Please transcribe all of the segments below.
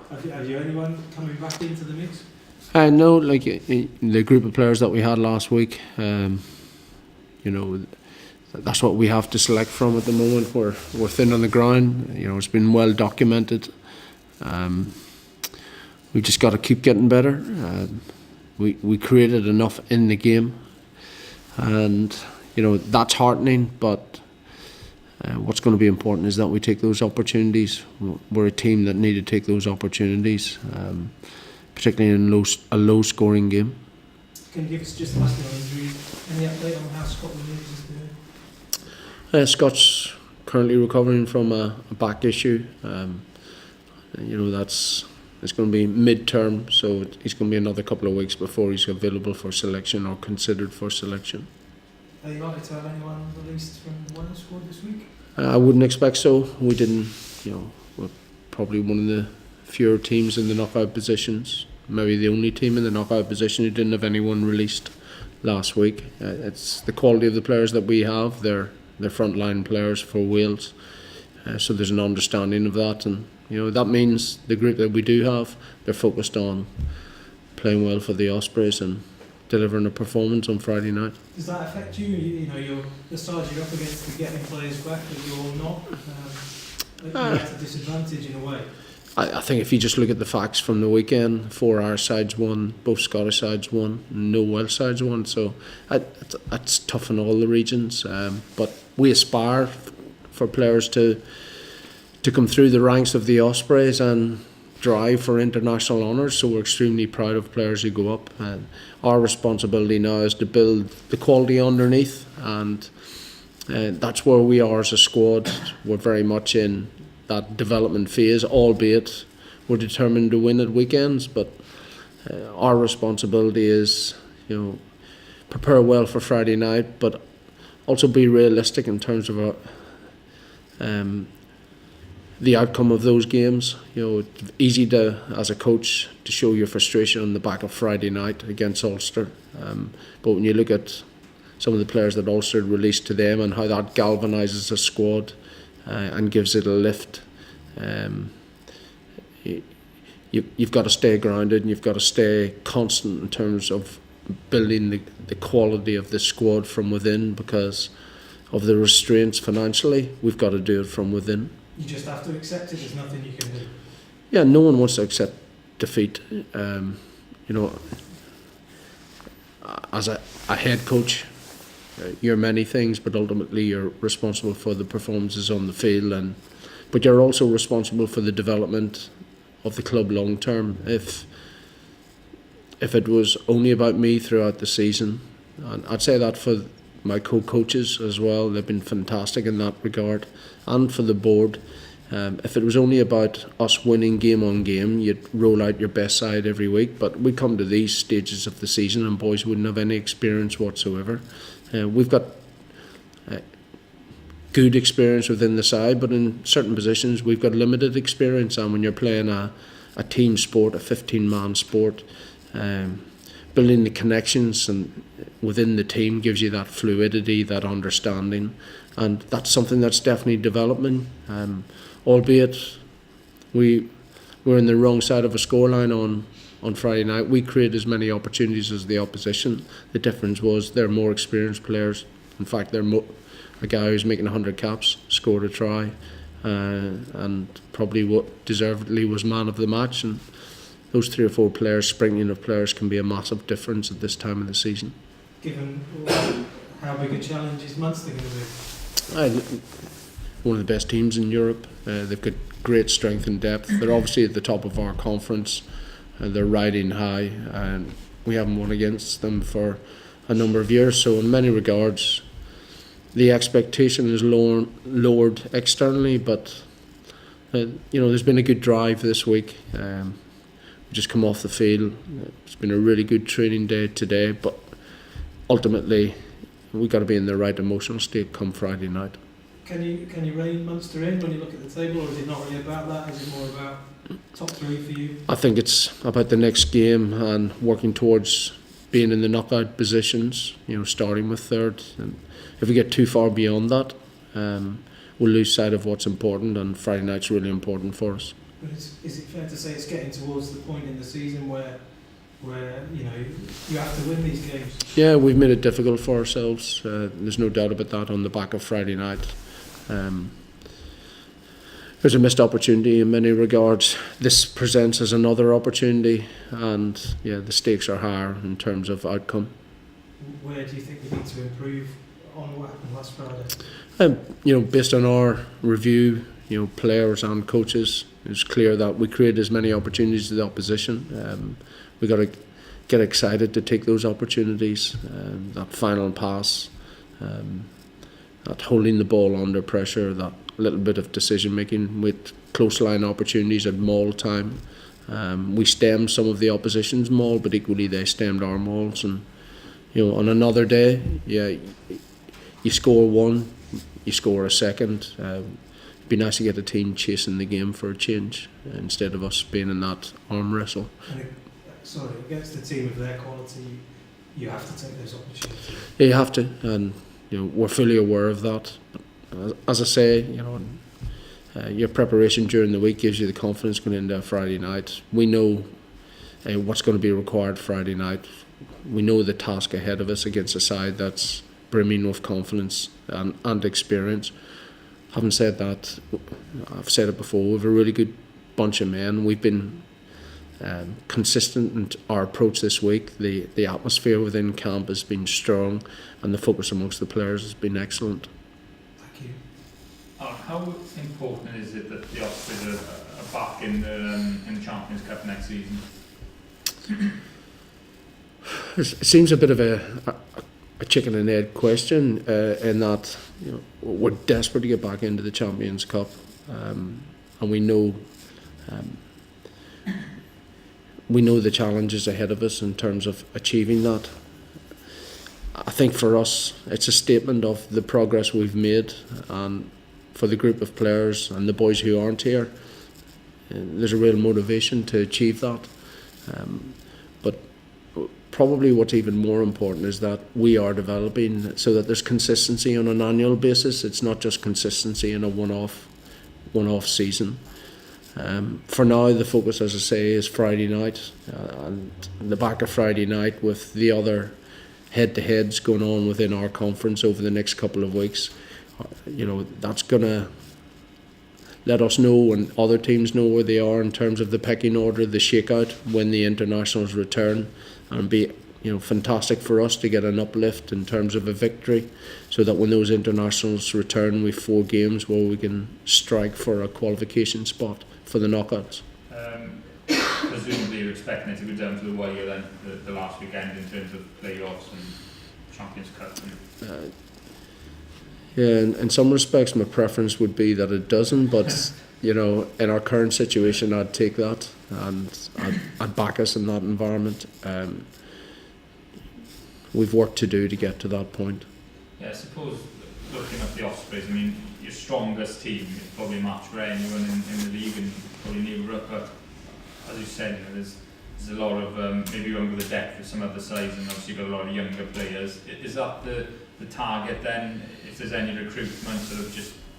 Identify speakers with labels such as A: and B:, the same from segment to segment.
A: Have you anyone coming back into the mix?
B: No, like the group of players that we had last week, that's what we have to select from at the moment. We're thin on the ground. It's been well documented. We've just got to keep getting better. We created enough in the game, and that's heartening. But what's going to be important is that we take those opportunities. We're a team that need to take those opportunities, particularly in a low-scoring game.
A: Can you give us just lastly on injuries? Any update on how Scotland is doing?
B: Scott's currently recovering from a back issue. It's going to be mid-term, so he's going to be another couple of weeks before he's available for selection or considered for selection.
A: Are you likely to have anyone released from the Wales squad this week?
B: I wouldn't expect so. We didn't, we're probably one of the fewer teams in the knockout positions, maybe the only team in the knockout position who didn't have anyone released last week. It's the quality of the players that we have. They're frontline players for Wales, so there's an understanding of that, and that means the group that we do have, they're focused on playing well for the Ospreys and delivering a performance on Friday night.
A: Does that affect you? The sides you're up against to getting players back that you're not. You're at a disadvantage in a way.
B: I think if you just look at the facts from the weekend, 4 Irish sides won, both Scottish sides won, no Welsh sides won. So that's tough in all the regions. But we aspire for players to come through the ranks of the Ospreys and drive for international honours. So we're extremely proud of players who go up. Our responsibility now is to build the quality underneath, and that's where we are as a squad. We're very much in that development phase, albeit we're determined to win at weekends. But our responsibility is, prepare well for Friday night, but also be realistic in terms of the outcome of those games. It's easy to, as a coach, to show your frustration on the back of Friday night against Ulster. But when you look at some of the players that Ulster released to them and how that galvanises a squad and gives it a lift, you've got to stay grounded and you've got to stay constant in terms of building the quality of the squad from within, because of the restraints financially. We've got to do it from within.
A: You just have to accept it. There's nothing you can do.
B: Yeah, no one wants to accept defeat. As a head coach, you're many things, but ultimately you're responsible for the performances on the field, but you're also responsible for the development of the club long term. If it was only about me throughout the season, and I'd say that for my co-coaches as well, they've been fantastic in that regard, and for the board. If it was only about us winning game on game, you'd roll out your best side every week, but we come to these stages of the season and boys wouldn't have any experience whatsoever. We've got good experience within the side, but in certain positions we've got limited experience, and when you're playing a team sport, a 15-man sport, building the connections and within the team gives you that fluidity, that understanding, and that's something that's definitely developing. Albeit we're in the wrong side of a scoreline on Friday night. We create as many opportunities as the opposition. The difference was they're more experienced players. In fact, a guy who's making 100 caps scored a try, and probably what deservedly was man of the match. And those 3 or 4 players, sprinkling of players, can be a massive difference at this time of the season.
A: Given how big a challenge is Munster going to be?
B: One of the best teams in Europe. They've got great strength and depth. They're obviously at the top of our conference. They're riding high, and we haven't won against them for a number of years. So in many regards, the expectation is lowered externally, but there's been a good drive this week. We just come off the field. It's been a really good training day today, but ultimately we've got to be in the right emotional state come Friday night.
A: Can you rein Munster in when you look at the table, or is it not really about that? Is it more about top 3 for you? I
B: think it's about the next game and working towards being in the knockout positions, starting with 3rd. And if we get too far beyond that, we'll lose sight of what's important, and Friday night's really important for us.
A: But is it fair to say it's getting towards the point in the season where you know you have to win these games?
B: Yeah, we've made it difficult for ourselves. There's no doubt about that. On the back of Friday night, there's a missed opportunity in many regards. This presents as another opportunity, and yeah, the stakes are higher in terms of outcome.
A: Where do you think we need to improve on what happened last Friday?
B: You know, based on our review, you know, players and coaches, it's clear that we create as many opportunities to the opposition. We got to get excited to take those opportunities. That final pass, that holding the ball under pressure, that little bit of decision making with close line opportunities at maul time. We stemmed some of the opposition's maul, but equally they stemmed our mauls. And you know, on another day, yeah, you score one, you score a second. It'd be nice to get a team chasing the game for a change instead of us being in that arm wrestle.
A: Sorry, against a team of their quality, you have to take those opportunities.
B: Yeah, you have to, and you know, we're fully aware of that. But as I say, you know, your preparation during the week gives you the confidence going into a Friday night. We know what's going to be required Friday night. We know the task ahead of us against a side that's brimming with confidence and experience. Having said that, I've said it before, we have a really good bunch of men. We've been consistent in our approach this week. The atmosphere within camp has been strong, and the focus amongst the players has been excellent.
A: Thank you.
C: How important is it that the Ospreys are back in the Champions Cup next season?
B: It seems a bit of a chicken and egg question in that, you know, we're desperate to get back into the Champions Cup, and we know the challenges ahead of us in terms of achieving that. I think for us it's a statement of the progress we've made, and for the group of players and the boys who aren't here, there's a real motivation to achieve that. But probably what's even more important is that we are developing so that there's consistency on an annual basis. It's not just consistency in a one-off season. For now, the focus, as I say, is Friday night, and in the back of Friday night with the other head-to-heads going on within our conference over the next couple of weeks. You know, that's going to let us know, and other teams know where they are in terms of the pecking order, the shakeout when the internationals return, and be, you know, fantastic for us to get an uplift in terms of a victory, so that when those internationals return, we've 4 games where we can strike for a qualification spot for the knockouts.
C: Presumably you're expecting it to go down to the wire then, the last weekend, in terms of playoffs and Champions Cup.
B: Yeah, in some respects my preference would be that it doesn't, but you know, in our current situation I'd take that, and I'd back us in that environment. We've work to do to get to that point.
C: Yeah, I suppose looking at the Ospreys, I mean, your strongest team is probably a match for anyone in the league, and probably near up, but as you said, you know, there's a lot of maybe you won't go the depth of some other sides, and obviously you've got a lot of younger players. Is that the target then, if there's any recruitment, sort of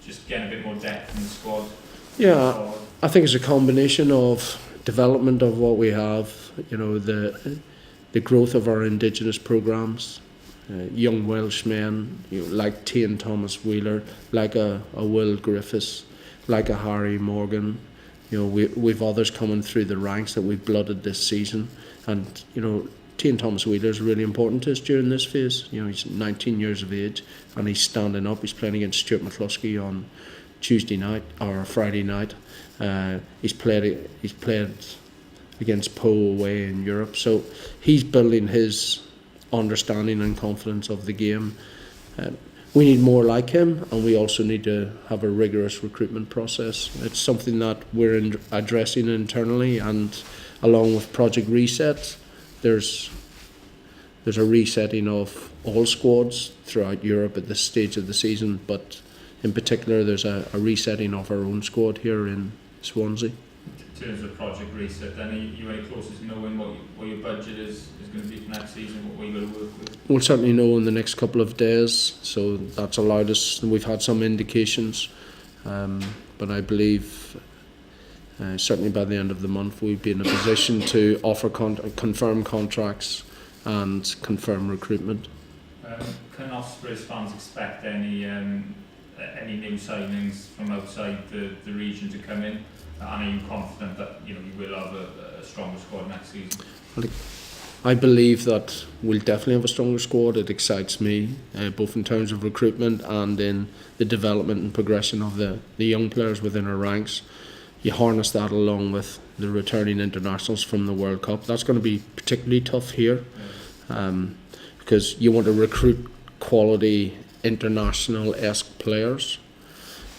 C: just getting a bit more depth in the squad?
B: Yeah, I think it's a combination of development of what we have, you know, the growth of our Indigenous programmes, young Welsh men, you know, like Tane Thomas Wheeler, like a Will Griffiths, like a Harry Morgan. You know, we've others coming through the ranks that we've blooded this season, and you know, Tane Thomas Wheeler is really important to us during this phase. You know, he's 19 years of age and he's standing up. He's playing against Stuart McCluskey on Tuesday night or Friday night. He's played against Poe away in Europe, so he's building his understanding and confidence of the game. We need more like him, and we also need to have a rigorous recruitment process. It's something that we're addressing internally, and along with Project Reset, there's a resetting of all squads throughout Europe at this stage of the season, but in particular there's a resetting of our own squad here in Swansea.
C: In terms of Project Reset, then, are you any closer to knowing what your budget is going to be for next season, what you're going to work with?
B: We'll certainly know in the next couple of days, so that's allowed us, we've had some indications, but I believe certainly by the end of the month we'd be in a position to offer confirm contracts and confirm recruitment.
C: Can Ospreys fans expect any new signings from outside the region to come in? And are you confident that you will have a stronger squad next season?
B: I believe that we'll definitely have a stronger squad. It excites me, both in terms of recruitment and in the development and progression of the young players within our ranks. You harness that along with the returning internationals from the World Cup. That's going to be particularly tough here, because you want to recruit quality international-esque players.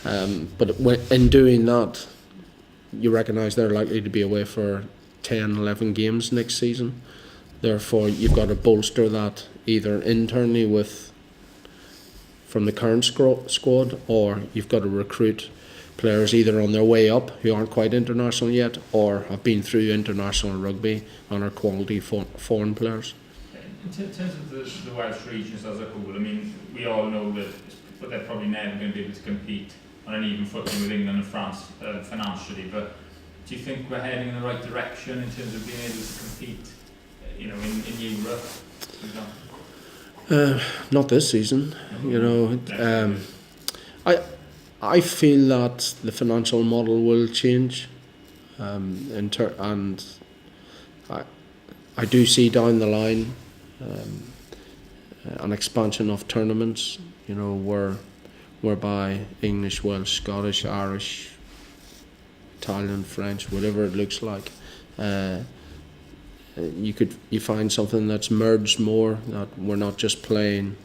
B: But in doing that, you recognise they're likely to be away for 10, 11 games next season. Therefore, you've got to bolster that either internally from the current squad, or you've got to recruit players either on their way up who aren't quite international yet, or have been through international rugby and are quality foreign players.
C: In terms of the Welsh regions as a whole, I mean, we all know that they're probably never going to be able to compete on an even footing with England and France financially, but do you think we're heading in the right direction in terms of being able to compete in Europe, for example?
B: Not this season. I feel that the financial model will change, and I do see down the line an expansion of tournaments. Whereby English, Welsh, Scottish, Irish, Italian, French, whatever it looks like. You find something that's merged more, that we're not just playing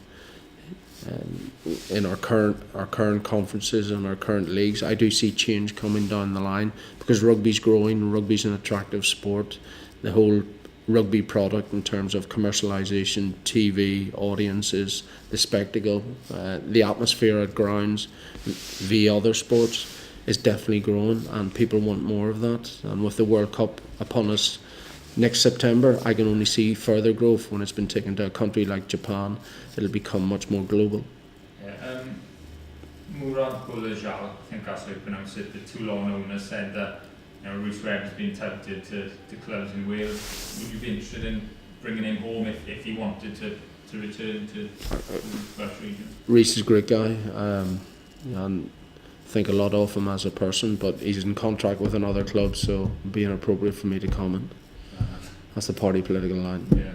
B: in our current conferences and our current leagues. I do see change coming down the line because rugby's growing. Rugby's an attractive sport. The whole rugby product in terms of commercialisation, TV, audiences, the spectacle, the atmosphere at grounds via other sports is definitely growing, and people want more of that. And with the World Cup upon us next September, I can only see further growth when it's been taken to a country like Japan. It'll become much more global.
C: Murad Boulajal, I think that's how you pronounce it, the Toulon owner, said that Rhys Webb has been touted to clubs in Wales. Would you be interested in bringing him home if he wanted to return to the Welsh region?
B: Rhys is a great guy, and think a lot of him as a person, but he's in contract with another club, so it'd be inappropriate for me to comment. That's the party political line.
C: Yeah.